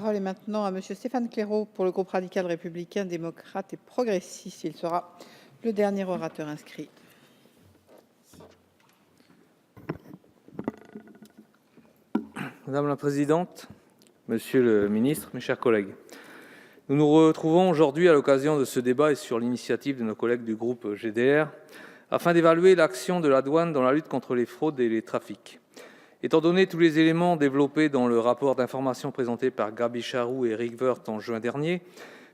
La parole est maintenant à Monsieur Stéphane Claireau pour le groupe radical républicain, démocrate et progressiste. Il sera le dernier orateur inscrit. Madame la présidente, monsieur le ministre, mes chers collègues, nous nous retrouvons aujourd'hui à l'occasion de ce débat et sur l'initiative de nos collègues du groupe GDR afin d'évaluer l'action de la douane dans la lutte contre les fraudes et les trafics. Étant donné tous les éléments développés dans le rapport d'information présenté par Gabi Charroux et Eric Woerth en juin dernier,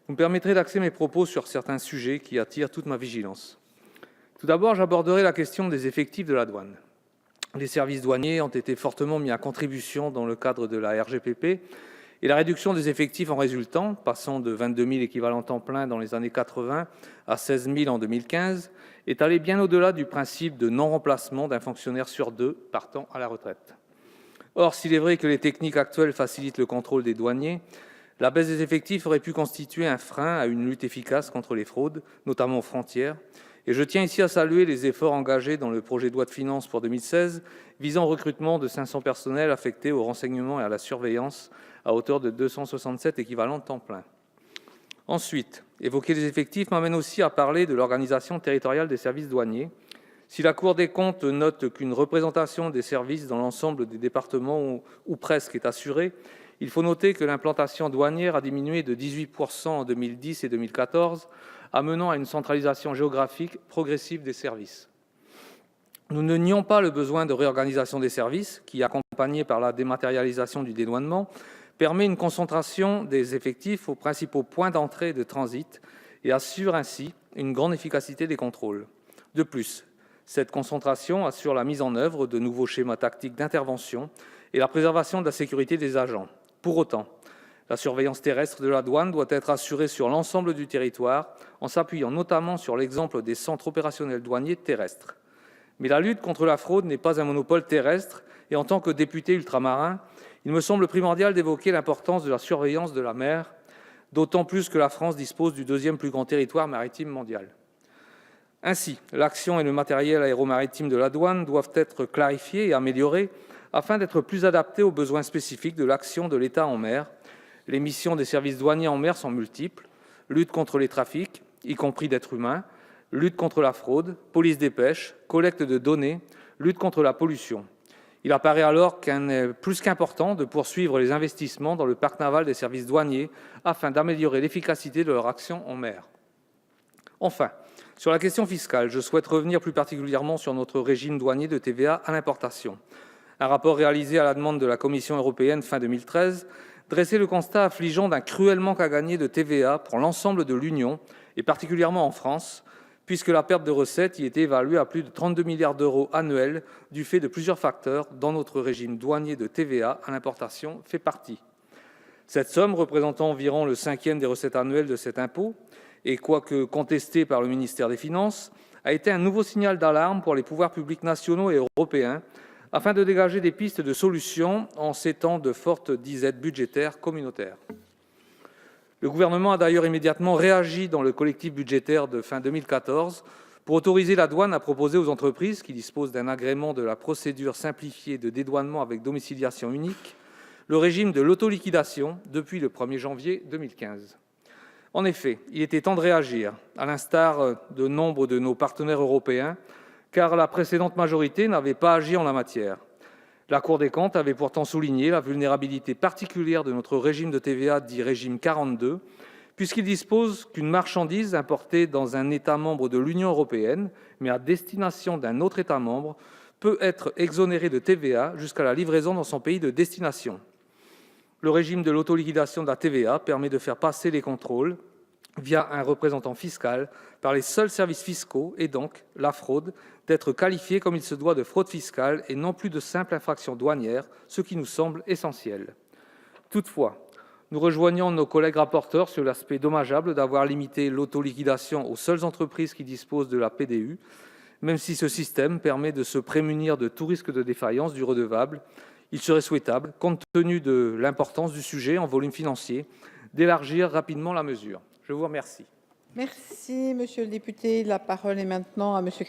vous me permettrez d'axer mes propos sur certains sujets qui attirent toute ma vigilance. Tout d'abord, j'aborderai la question des effectifs de la douane. Les services douaniers ont été fortement mis à contribution dans le cadre de la RGPP et la réduction des effectifs en résultant, passant de 22 000 équivalents temps plein dans les années 80 à 16 000 en 2015, est allée bien au-delà du principe de non-remplacement d'un fonctionnaire sur deux partant à la retraite. Or, s'il est vrai que les techniques actuelles facilitent le contrôle des douaniers, la baisse des effectifs aurait pu constituer un frein à une lutte efficace contre les fraudes, notamment aux frontières. Et je tiens ici à saluer les efforts engagés dans le projet de loi de finances pour 2016 visant au recrutement de 500 personnels affectés au renseignement et à la surveillance à hauteur de 267 équivalents temps plein. Ensuite, évoquer les effectifs m'amène aussi à parler de l'organisation territoriale des services douaniers. Si la Cour des comptes note qu'une représentation des services dans l'ensemble des départements ou presque est assurée, il faut noter que l'implantation douanière a diminué de 18% en 2010 et 2014, amenant à une centralisation géographique progressive des services. Nous ne nions pas le besoin de réorganisation des services, qui, accompagné par la dématérialisation du dédouanement, permet une concentration des effectifs aux principaux points d'entrée et de transit et assure ainsi une grande efficacité des contrôles. De plus, cette concentration assure la mise en œuvre de nouveaux schémas tactiques d'intervention et la préservation de la sécurité des agents. Pour autant, la surveillance terrestre de la douane doit être assurée sur l'ensemble du territoire, en s'appuyant notamment sur l'exemple des centres opérationnels douaniers terrestres. Mais la lutte contre la fraude n'est pas un monopole terrestre, et en tant que député ultramarin, il me semble primordial d'évoquer l'importance de la surveillance de la mer, d'autant plus que la France dispose du deuxième plus grand territoire maritime mondial. Ainsi, l'action et le matériel aéromaritime de la douane doivent être clarifiés et améliorés afin d'être plus adaptés aux besoins spécifiques de l'action de l'État en mer. Les missions des services douaniers en mer sont multiples: lutte contre les trafics, y compris d'êtres humains, lutte contre la fraude, police des pêches, collecte de données, lutte contre la pollution. Il apparaît alors plus qu'important de poursuivre les investissements dans le parc naval des services douaniers afin d'améliorer l'efficacité de leur action en mer. Enfin, sur la question fiscale, je souhaite revenir plus particulièrement sur notre régime douanier de TVA à l'importation. Un rapport réalisé à la demande de la Commission européenne fin 2013 dressait le constat affligeant d'un cruel manque à gagner de TVA pour l'ensemble de l'Union, et particulièrement en France, puisque la perte de recettes y était évaluée à plus de 32 milliards d'euros annuels du fait de plusieurs facteurs dont notre régime douanier de TVA à l'importation fait partie. Cette somme, représentant environ le cinquième des recettes annuelles de cet impôt, et quoique contestée par le ministère des Finances, a été un nouveau signal d'alarme pour les pouvoirs publics nationaux et européens, afin de dégager des pistes de solutions en ces temps de fortes disettes budgétaires communautaires. Le gouvernement a d'ailleurs immédiatement réagi dans le collectif budgétaire de fin 2014 pour autoriser la douane à proposer aux entreprises qui disposent d'un agrément de la procédure simplifiée de dédouanement avec domiciliation unique le régime de l'autoliquidation depuis le 1er janvier 2015. En effet, il était temps de réagir, à l'instar de nombre de nos partenaires européens, car la précédente majorité n'avait pas agi en la matière. La Cour des comptes avait pourtant souligné la vulnérabilité particulière de notre régime de TVA dit régime 42, puisqu'il dispose qu'une marchandise importée dans un État membre de l'Union européenne, mais à destination d'un autre État membre, peut être exonérée de TVA jusqu'à la livraison dans son pays de destination. Le régime de l'autoliquidation de la TVA permet de faire passer les contrôles via un représentant fiscal par les seuls services fiscaux et donc la fraude d'être qualifiée comme il se doit de fraude fiscale et non plus de simple infraction douanière, ce qui nous semble essentiel. Toutefois, nous rejoignons nos collègues rapporteurs sur l'aspect dommageable d'avoir limité l'autoliquidation aux seules entreprises qui disposent de la PDU, même si ce système permet de se prémunir de tout risque de défaillance du redevable. Il serait souhaitable, compte tenu de l'importance du sujet en volume financier, d'élargir rapidement la mesure. Je vous remercie. Merci, monsieur le député. La parole est maintenant à monsieur